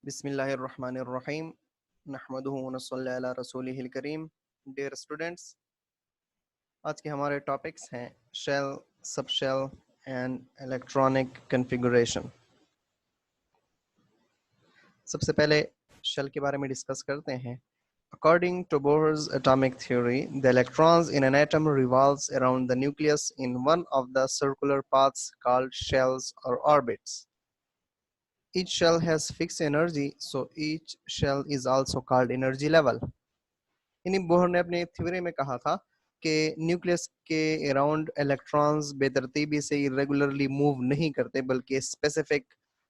बिस्मिल्लाहिर्रहमानिर्रहीम नहमदुहु व नस्सल्ली अला रसूलिहिल करीम। डियर स्टूडेंट्स, आज के हमारे टॉपिक्स हैं शेल, सब शेल एंड इलेक्ट्रॉनिक कॉन्फ़िगरेशन। सबसे पहले शेल के बारे में डिस्कस करते हैं। According to Bohr's atomic theory, the electrons in an atom revolves around the nucleus in one of the circular paths called shells or orbits. Each shell has fixed energy, so each shell is also called energy level. यानी Bohr ने अपने theory में कहा था कि nucleus के around electrons बेतरतीबी से irregularly move नहीं करते बल्कि स्पेसिफिक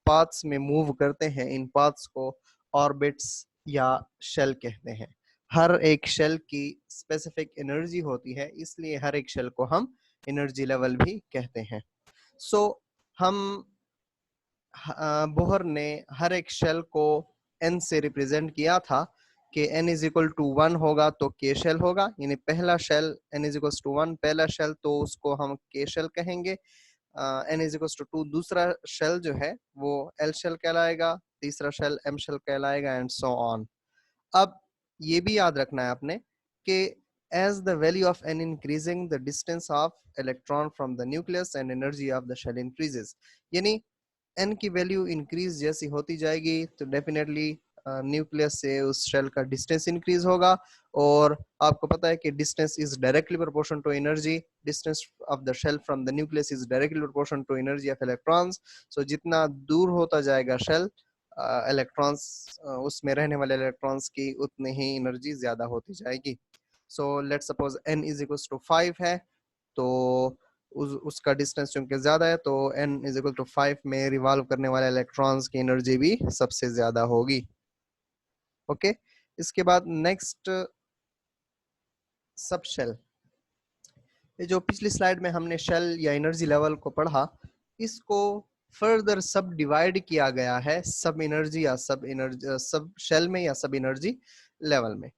पाथ्स में मूव करते हैं। इन पाथ्स को ऑर्बिट्स या शेल कहते हैं। हर एक शेल की स्पेसिफिक एनर्जी होती है, इसलिए हर एक शेल को हम एनर्जी लेवल भी कहते हैं। हम बोहर ने हर एक शेल को n से रिप्रेजेंट किया था कि n इज इक्वल टू 1 होगा तो k शेल होगा, यानी पहला shell n is equal to 1 पहला शेल तो उसको हम k शेल कहेंगे। n इज इक्वल टू 2 दूसरा शेल जो है वो l शेल कहलाएगा, तीसरा शेल m शेल कहलाएगा एंड सो ऑन। अब ये भी याद रखना है आपने कि as the value of n increasing, the distance of electron from the nucleus and energy of the shell increases। यानी n की वैल्यू इंक्रीज जैसी होती जाएगी तो डेफिनेटली न्यूक्लियस से उस शेल का डिस्टेंस इंक्रीज होगा। और आपको पता है कि distance is directly proportion to energy. Distance of the shell from the nucleus is directly proportion to energy of electrons. So जितना दूर होता जाएगा शेल, इलेक्ट्रॉन्स उसमें रहने वाले इलेक्ट्रॉन्स की उतनी ही एनर्जी ज्यादा होती जाएगी। So let's suppose n is equal to 5 है तो उसका डिस्टेंस चूंकि ज्यादा है तो n इज इक्वल टू 5 में रिवॉल्व करने वाले इलेक्ट्रॉन्स की एनर्जी भी सबसे ज्यादा होगी। ओके, इसके बाद नेक्स्ट सब शेल। ये जो पिछली स्लाइड में हमने शेल या एनर्जी लेवल को पढ़ा, इसको फर्दर सब डिवाइड किया गया है सब एनर्जी या सब शेल में या सब एनर्जी लेवल में।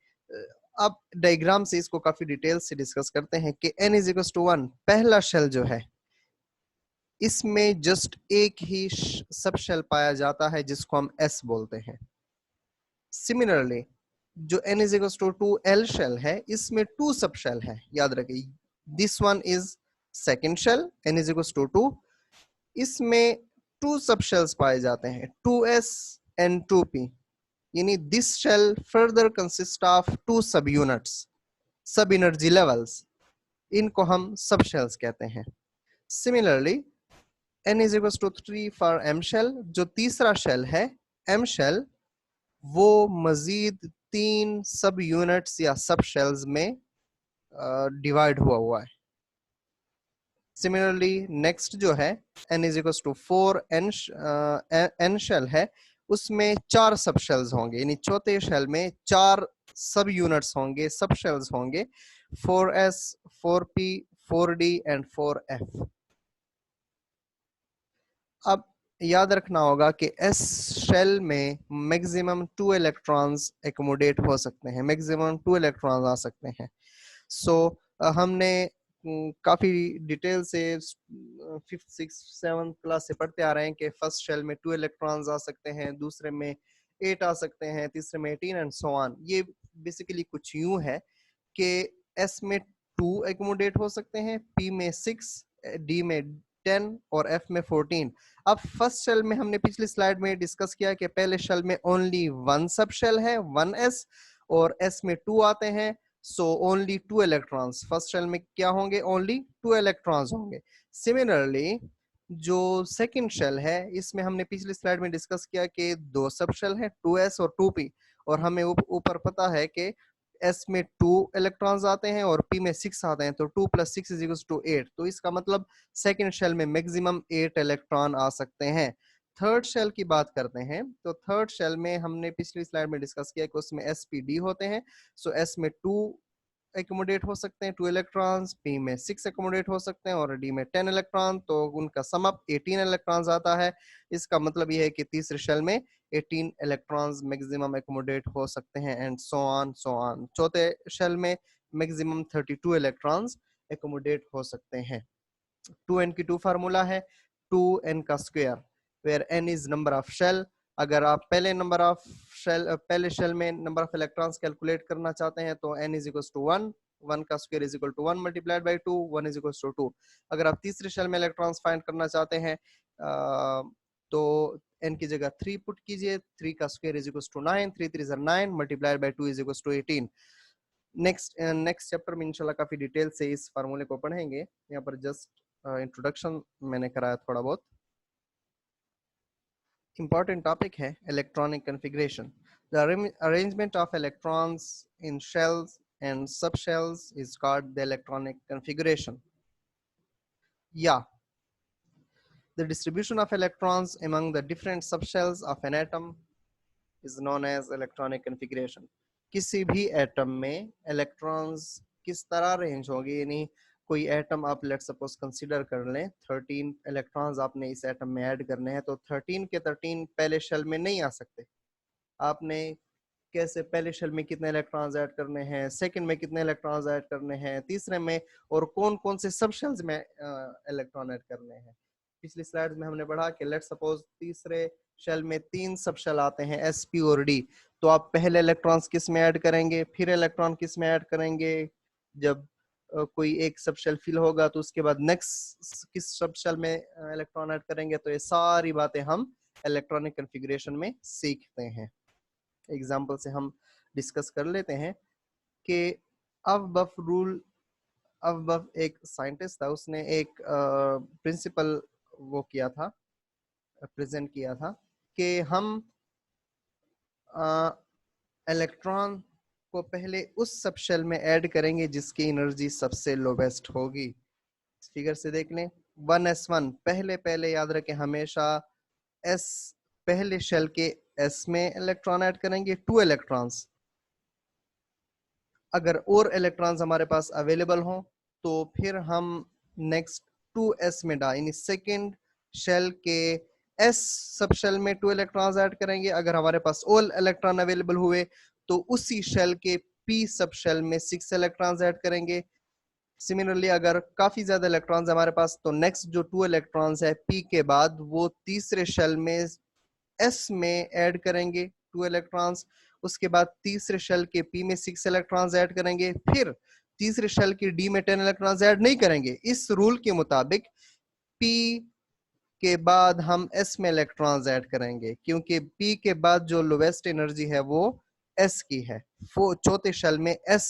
अब डायग्राम से इसको काफी डिटेल से डिस्कस करते हैं कि n इज इक्वल टू 1 पहला शेल जो है इसमें जस्ट एक ही सब शेल पाया जाता है जिसको हम s बोलते हैं। सिमिलरली जो n is equal to 2 l shell है इसमें 2 सब शेल है, याद रखिए। This one is second shell, n is equal to 2। इसमें 2 सब शेल्स पाए जाते हैं, 2s and 2p। यानी this shell further consist of 2 sub units, सब एनर्जी लेवल्स। इनको हम सब शेल्स कहते हैं। Similarly n is equals to 3 for m shell. जो तीसरा शेल है m शेल, वो मजीद 3 सब यूनिट्स या सब शेल्स में डिवाइड हुआ है। सिमिलरली नेक्स्ट जो है n is equals to 4 n shell है, उसमें 4 सब शेल्स होंगे, यानी चौथे शेल में 4 सब यूनिट्स होंगे, सब शेल्स होंगे, 4s 4p 4d and 4f। अब याद रखना होगा कि एस शेल में मैक्सिमम 2 इलेक्ट्रॉन्स एकोमोडेट हो सकते हैं, मैक्सिमम 2 इलेक्ट्रॉन्स आ सकते हैं। हमने काफी डिटेल से 5th 6th 7th क्लास से पढ़ते आ रहे हैं कि फर्स्ट शेल में 2 इलेक्ट्रॉन्स आ सकते हैं, दूसरे में 8 आ सकते हैं, तीसरे में 18 एंड सो ऑन। ये बेसिकली कुछ यूं है कि एस में 2 एकोमोडेट हो सकते हैं, पी में 6, डी में 10 और एफ में 14। अब फर्स्ट शेल में हमने पिछली स्लाइड में डिस्कस किया कि पहले शेल में ओनली 1 सब शेल है 1s और s में 2 आते हैं, so only 2 electrons. First shell में क्या होंगे? ओनली 2 इलेक्ट्रॉन्स होंगे। सिमिलरली जो सेकंड शेल है इसमें हमने पिछली स्लाइड में डिस्कस किया कि 2 सब शेल है 2s और 2p, और हमें ऊपर पता है कि s में 2 इलेक्ट्रॉन्स आते हैं और p में 6 आते हैं, तो 2 + 6 = 8। तो इसका मतलब सेकंड शेल में मैक्सिमम 8 इलेक्ट्रॉन आ सकते हैं। थर्ड शेल की बात करते हैं तो थर्ड शेल में हमने पिछली स्लाइड में डिस्कस किया कि उसमें sp_d होते हैं। सो s में 2 एकोमोडेट हो सकते हैं 2 इलेक्ट्रॉन्स, p में 6 एकोमोडेट हो सकते हैं और d में 10 इलेक्ट्रॉन, तो उनका सम अप 18 इलेक्ट्रॉन्स आता है। इसका मतलब यह है कि तीसरे शेल में 18 इलेक्ट्रॉन्स मैक्सिमम एकोमोडेट हो सकते हैं एंड सो ऑन। चौथे शेल में मैक्सिमम 32 इलेक्ट्रॉन्स एकोमोडेट हो सकते हैं। 2n की 2 फार्मूला है 2n का square, where n is number of shell अगर आप पहले शेल में नंबर ऑफ इलेक्ट्रॉन्स कैलकुलेट करना चाहते हैं तो n इज इक्वल टू 1, 1 का square is equal to 1 multiplied by 2, 1 is equal to 2। अगर आप तीसरे शेल में इलेक्ट्रॉन्स फाइंड करना चाहते हैं तो n की जगह 3 पुट कीजिए, 3 का square is equal to 9, 3 3 is 9 multiplied by 2 is equal to 18। Next chapter में इंशाल्लाह काफी डिटेल से इस फार्मूले को पढ़ेंगे। यहाँ पर जस्ट इंट्रोडक्शन मैंने कराया थोड़ा बहुत। Important topic है electronic configuration. The arrangement of electrons in shells and subshells is called the electronic configuration. Yeah, the distribution of electrons among the different subshells of an atom is known as electronic configuration. किसी भी atom में electrons किस तरह arrange होंगे, यानी कोई atom आप let suppose consider कर लें, 13 इलेक्ट्रॉन्स आपने इस एटम में ऐड करने हैं, तो 13 के 13 पहले शेल में नहीं आ सकते। आपने कैसे पहले शेल में कितने इलेक्ट्रॉन्स ऐड करने हैं, सेकंड में कितने इलेक्ट्रॉन्स ऐड करने हैं, तीसरे में, और कौन कौन से सब शेल्स में इलेक्ट्रॉन ऐड करने हैं। पिछली स्लाइड्स में हमने पढ़ा कि लेट सपोज तीसरे शेल में 3 सब शेल आते हैं s p और d, तो आप पहले इलेक्ट्रॉन्स किस में ऐड करेंगे, फिर इलेक्ट्रॉन किस में ऐड करेंगे, जब कोई एक सब शेल फिल होगा तो उसके बाद नेक्स्ट किस सब शेल में इलेक्ट्रॉन ऐड करेंगे। तो ये सारी बातें हम इलेक्ट्रॉनिक कॉन्फ़िगरेशन में सीखते हैं। एग्जाम्पल से हम डिस्कस कर लेते हैं कि अवबफ एक साइंटिस्ट था, उसने एक प्रिंसिपल वो किया था, प्रेजेंट किया था कि हम इलेक्ट्रॉन को पहले उस सब शेल में ऐड करेंगे जिसकी एनर्जी सबसे लोवेस्ट होगी। फिगर से देख लें, 1s1 पहले याद रखें हमेशा s पहले शेल के s में इलेक्ट्रॉन ऐड करेंगे, 2 इलेक्ट्रॉन्स। अगर और इलेक्ट्रॉन्स हमारे पास अवेलेबल हो तो फिर हम नेक्स्ट 2s में यानी सेकंड शेल के s सब शेल में 2 इलेक्ट्रॉन्स ऐड करेंगे। अगर हमारे पास ऑल इलेक्ट्रॉन अवेलेबल हुए तो उसी शेल के p सब शेल में 6 इलेक्ट्रॉन्स ऐड करेंगे। सिमिलरली अगर काफी ज्यादा इलेक्ट्रॉन्स हमारे पास तो नेक्स्ट जो 2 इलेक्ट्रॉन्स है p के बाद वो तीसरे शेल में s में ऐड करेंगे 2 इलेक्ट्रॉन्स। उसके बाद तीसरे शेल के p में 6 इलेक्ट्रॉन्स ऐड करेंगे, फिर तीसरे शेल के d में 10 इलेक्ट्रॉन्स ऐड नहीं करेंगे। इस रूल के मुताबिक p के बाद हम s में इलेक्ट्रॉन्स ऐड करेंगे, क्योंकि p के बाद जो लोवेस्ट एनर्जी है वो s की है। चौथे शेल में s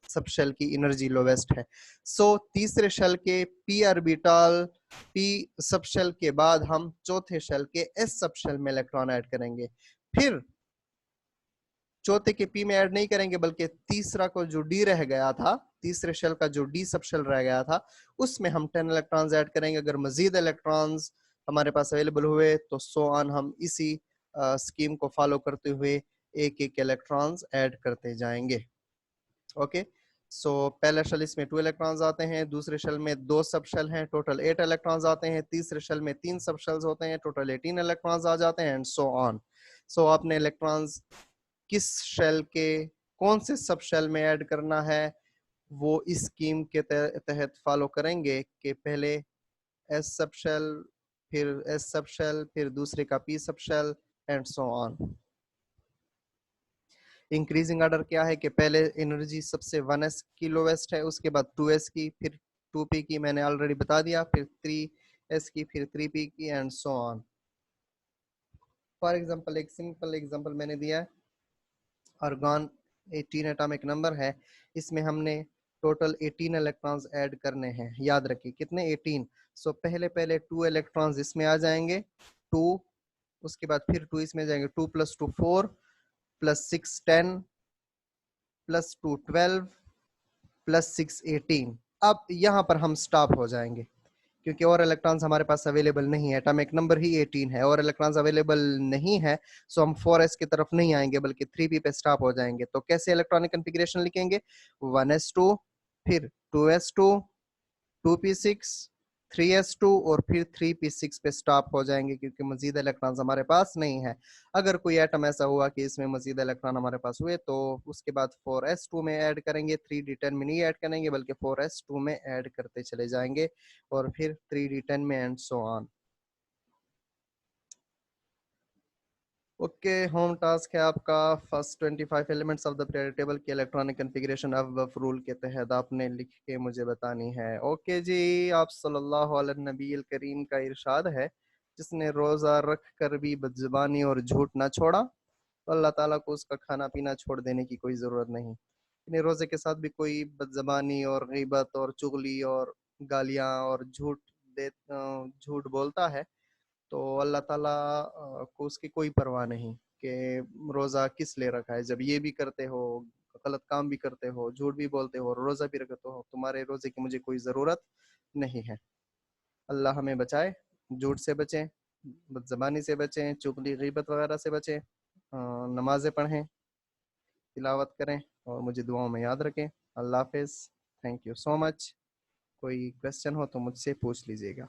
सब शेल की एनर्जी लोवेस्ट है। सो तीसरे शेल के p orbital p sub shell के बाद हम चौथे शेल के s सब शेल में इलेक्ट्रॉन ऐड करेंगे। फिर चौथे के p में ऐड नहीं करेंगे, बल्कि तीसरा को जो d रह गया था, तीसरे शेल का जो d सब शेल रह गया था, उसमें हम 10 इलेक्ट्रॉन्स ऐड करेंगे। अगर मजीद इलेक्ट्रॉन्स हमारे पास अवेलेबल हुए तो सो ऑन हम इसी स्कीम को फॉलो करते हुए एक एक इलेक्ट्रॉन्स ऐड करते जाएंगे। ओके, सो पहले शेल इसमें 2 इलेक्ट्रॉन्स आते हैं, दूसरे शेल में 2 सब शेल हैं, टोटल 8 इलेक्ट्रॉन्स आते हैं, तीसरे शेल में 3 सब शेल्स होते हैं, टोटल 18 इलेक्ट्रॉन्स आ जाते हैं, एंड सो ऑन। सो आपने इलेक्ट्रॉन्स किस शेल के कौन से सब शेल में ऐड करना है वो इस स्कीम के तहत फॉलो करेंगे कि पहले एस सब शेल, फिर एस सब शेल, फिर दूसरे का P sub shell, and so on. Increasing order क्या है कि पहले एनर्जी सबसे 1s की लोवेस्ट है, उसके बाद 2s की, फिर 2p की मैंने ऑलरेडी बता दिया, फिर 3s की, फिर 3p की, and so on. For example एक सिंपल एग्जांपल मैंने दिया है, आर्गन 18 एटॉमिक नंबर है, इसमें हमने टोटल 18 इलेक्ट्रॉन्स ऐड करने हैं। याद रखिए कितने, 18। सो पहले 2 इलेक्ट्रॉन्स इसमें आ जाएंगे, 2, उसके बाद फिर 2 इसमें जाएंगे, 2 + 2 4 + 6 10 + 2 12 + 6 18। अब यहाँ पर हम स्टॉप हो जाएंगे क्योंकि और इलेक्ट्रॉन्स हमारे पास अवेलेबल नहीं है, एटॉमिक नंबर ही 18 है और इलेक्ट्रॉन्स अवेलेबल नहीं है, सो हम 4s की तरफ नहीं आएंगे बल्कि 3p पे स्टॉप हो जाएंगे। तो कैसे इलेक्ट्रॉनिक कॉन्फ़िगरेशन लिखेंगे, 1s2, फिर 2s2, 2p6, 3s2 और फिर 3p6 पे स्टॉप हो जाएंगे क्योंकि मजीद इलेक्ट्रॉन्स हमारे पास नहीं है। अगर कोई एटम ऐसा हुआ कि इसमें मजीद इलेक्ट्रॉन हमारे पास हुए तो उसके बाद 4s2 में ऐड करेंगे, 3d10 में नहीं ऐड करेंगे बल्कि 4s2 में ऐड करते चले जाएंगे और फिर 3d10 में, and so on. Okay, home task है आपका। First 25 elements of the period table की इलेक्ट्रॉनिक कॉन्फ़िगरेशन अब रूल के तहत आपने लिख के मुझे बतानी है। ओके जी, आप सल्लल्लाहु अलैहि नबी करीम का इरशाद है, जिसने रोज़ा रख कर भी बदजुबानी और झूठ ना छोड़ा तो अल्लाह ताला को उसका खाना पीना छोड़ देने की कोई ज़रूरत नहीं। यानी रोज़े के साथ भी कोई बदज़बानी और ग़ीबत और चुगली और गालियाँ और झूठ बोलता है तो अल्लाह ताला को उसकी कोई परवाह नहीं कि रोज़ा किस लिए रखा है। जब ये भी करते हो, गलत काम भी करते हो, झूठ भी बोलते हो, रोज़ा भी रखते हो, तुम्हारे रोज़े की मुझे कोई ज़रूरत नहीं है। अल्लाह हमें बचाए, झूठ से बचें, बदज़बानी से बचें, चुगली ग़ीबत वगैरह से बचें, नमाज़ें पढ़ें, तिलावत करें और मुझे दुआओं में याद रखें। अल्लाह हाफ़िज़। Thank you so much. कोई क्वेश्चन हो तो मुझसे पूछ लीजिएगा।